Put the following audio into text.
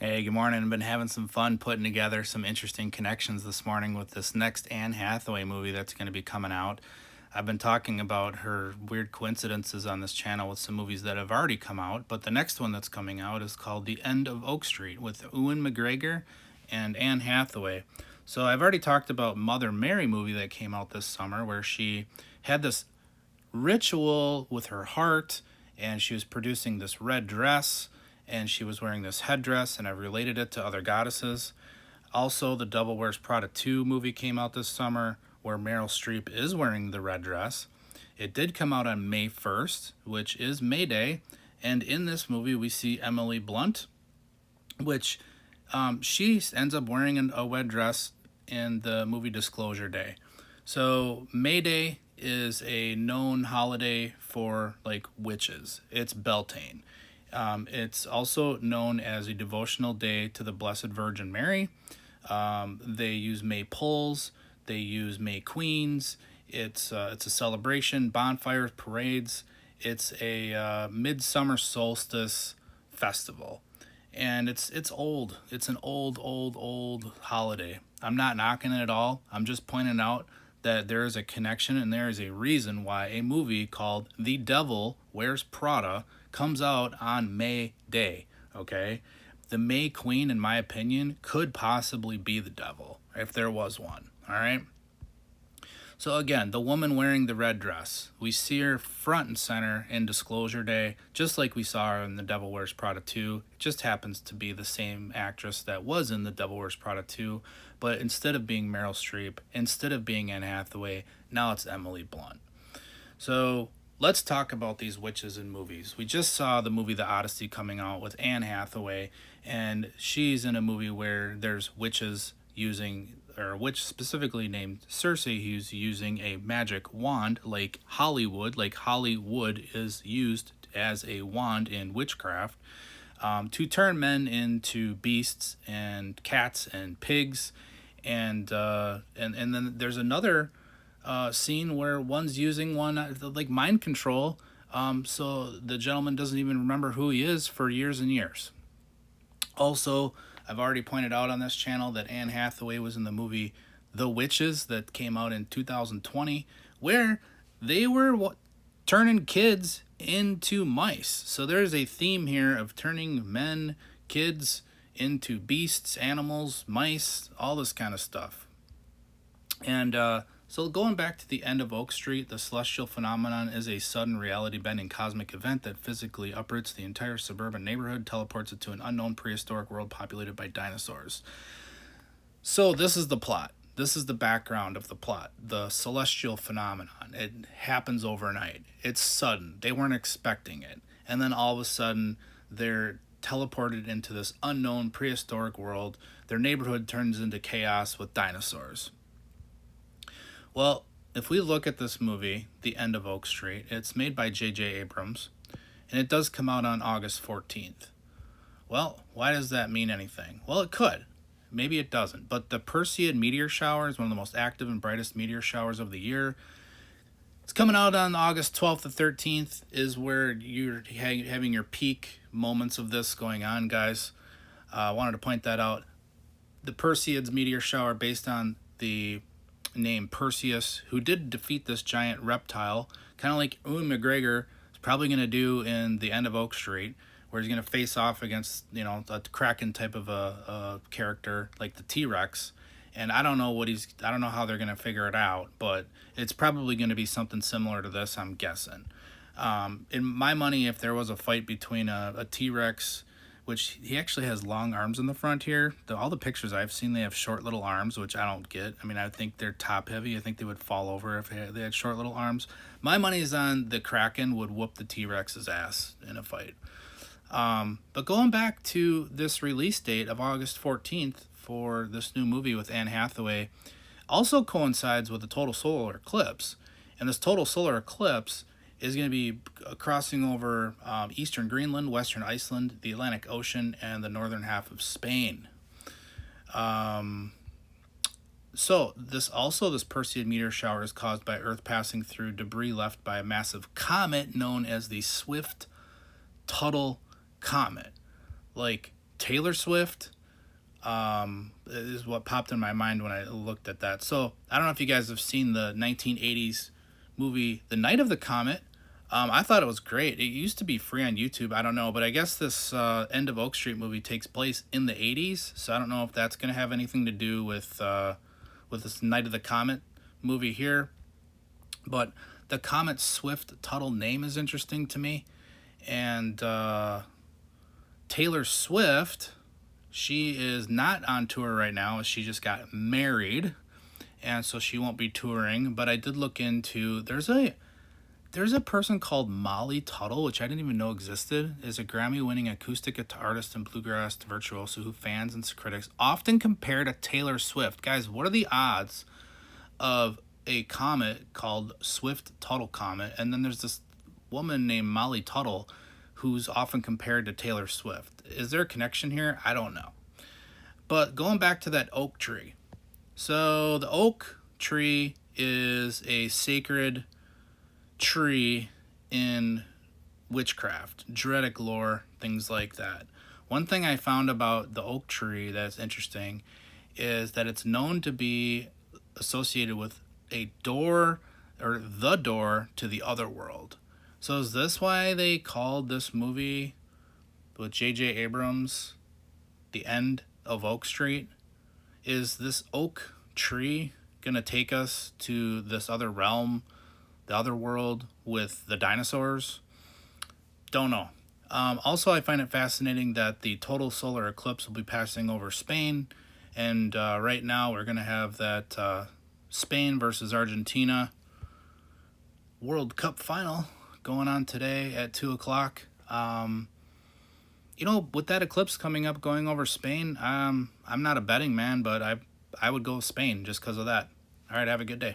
Hey, good morning. I've been having some fun putting together some interesting connections this morning with this next Anne Hathaway movie that's going to be coming out. I've been talking about her weird coincidences on this channel with some movies that have already come out, but the next one that's coming out is called The End of Oak Street with Ewan McGregor and Anne Hathaway. So I've already talked about Mother Mary movie that came out this summer where she had this ritual with her heart and she was producing this red dress and she was wearing this headdress, and I related it to other goddesses. Also, the Devil Wears Prada 2 movie came out this summer where Meryl Streep is wearing the red dress. It did come out on May 1st, which is May Day, and in this movie we see Emily Blunt, which she ends up wearing a red dress in the movie Disclosure Day. So May Day is a known holiday for like witches. It's Beltane. It's also known as a devotional day to the Blessed Virgin Mary. They use May poles. They use May queens. It's a celebration, bonfires, parades. It's a midsummer solstice festival, and it's old. It's an old holiday. I'm not knocking it at all. I'm just pointing out that there is a connection and there is a reason why a movie called The Devil Wears Prada comes out on May Day, okay? The May Queen, in my opinion, could possibly be the devil, if there was one, all right? So again, the woman wearing the red dress, we see her front and center in Disclosure Day, just like we saw her in The Devil Wears Prada 2. It just happens to be the same actress that was in The Devil Wears Prada 2, but instead of being Meryl Streep, instead of being Anne Hathaway, now it's Emily Blunt. So let's talk about these witches in movies. We just saw the movie The Odyssey coming out with Anne Hathaway, and she's in a movie where there's witches using, or a witch specifically named Circe, who's using a magic wand like Hollywood is used as a wand in witchcraft, to turn men into beasts and cats and pigs, and then there's another scene where one's using one like mind control, so the gentleman doesn't even remember who he is for years and years. Also, I've already pointed out on this channel that Anne Hathaway was in the movie The Witches that came out in 2020, where they were turning kids into mice. So there's a theme here of turning men, kids, into beasts, animals, mice, all this kind of stuff. And so going back to The End of Oak Street, the celestial phenomenon is a sudden reality-bending cosmic event that physically uproots the entire suburban neighborhood, teleports it to an unknown prehistoric world populated by dinosaurs. So this is the plot. This is the background of the plot. The celestial phenomenon. It happens overnight. It's sudden. They weren't expecting it. And then all of a sudden, they're teleported into this unknown prehistoric world. Their neighborhood turns into chaos with dinosaurs. Well, if we look at this movie, The End of Oak Street, it's made by J.J. Abrams, and it does come out on August 14th. Well, why does that mean anything? Well, it could. Maybe it doesn't. But the Perseid meteor shower is one of the most active and brightest meteor showers of the year. It's coming out on August 12th to 13th is where you're having your peak moments of this going on, guys. I wanted to point that out. The Perseid's meteor shower based on the name Perseus, who did defeat this giant reptile, kind of like Ewan McGregor is probably going to do in The End of Oak Street, where he's going to face off against, a Kracken type of a character like the T-Rex. And I don't know how they're going to figure it out, but it's probably going to be something similar to this, I'm guessing. In my money, if there was a fight between a T-Rex, which he actually has long arms in the front here. All the pictures I've seen, they have short little arms, which I don't get. I mean, I think they're top heavy. I think they would fall over if they had short little arms. My money is on the Kraken would whoop the T-Rex's ass in a fight. But going back to this release date of August 14th for this new movie with Anne Hathaway also coincides with the total solar eclipse. And this total solar eclipse is going to be crossing over eastern Greenland, western Iceland, the Atlantic Ocean, and the northern half of Spain. So this Perseid meteor shower is caused by Earth passing through debris left by a massive comet known as the Swift Tuttle Comet. Like Taylor Swift is what popped in my mind when I looked at that. So I don't know if you guys have seen the 1980s movie The Night of the Comet. I thought it was great. It used to be free on YouTube. I don't know, but I guess this End of Oak Street movie takes place in the 80s, so I don't know if that's going to have anything to do with this Night of the Comet movie here. But the Comet Swift Tuttle name is interesting to me. And Taylor Swift, she is not on tour right now. She just got married, and so she won't be touring. But I did look into, there's a person called Molly Tuttle, which I didn't even know existed, is a Grammy-winning acoustic guitar artist and bluegrass virtuoso who fans and critics often compare to Taylor Swift. Guys, what are the odds of a comet called Swift-Tuttle Comet, and then there's this woman named Molly Tuttle who's often compared to Taylor Swift? Is there a connection here? I don't know. But going back to that oak tree. So the oak tree is a sacred tree in witchcraft, Druidic lore, things like that. One thing I found about the oak tree that's interesting is that it's known to be associated with a door, or the door to the other world. So is this why they called this movie with J.J. Abrams The End of Oak Street? Is this oak tree going to take us to this other realm, the other world with the dinosaurs? Don't know. Also, I find it fascinating that the total solar eclipse will be passing over Spain. And right now we're going to have that Spain versus Argentina World Cup final going on today at 2 o'clock. With that eclipse coming up going over Spain, I'm not a betting man, but I would go Spain just because of that. All right, have a good day.